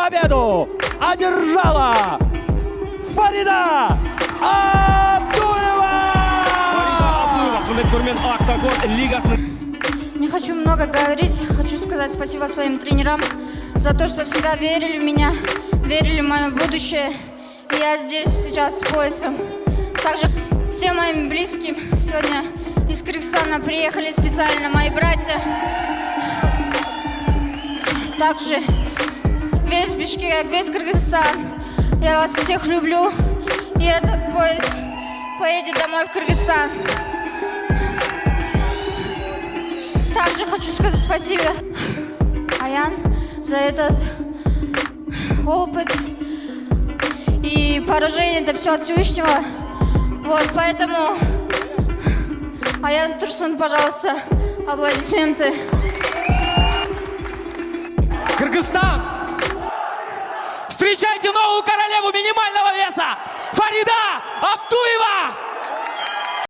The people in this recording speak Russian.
победу одержала Фарида Абдулова! Құрметті көрермен, Октагон лигасының. Не хочу много говорить, хочу сказать спасибо своим тренерам за то, что всегда верили в меня, верили в мое будущее. И я здесь сейчас с поясом. Также всем моим близким сегодня из Кыргызстана приехали специально мои братья. Также весь Бишкек, весь Кыргызстан. Я вас всех люблю. И этот поезд поедет домой в Кыргызстан. Также хочу сказать спасибо Аян за этот опыт. И поражение — это все от Всевышнего. Вот, поэтому, Аян Турсун, пожалуйста, аплодисменты. Кыргызстан! Встречайте новую королеву минимального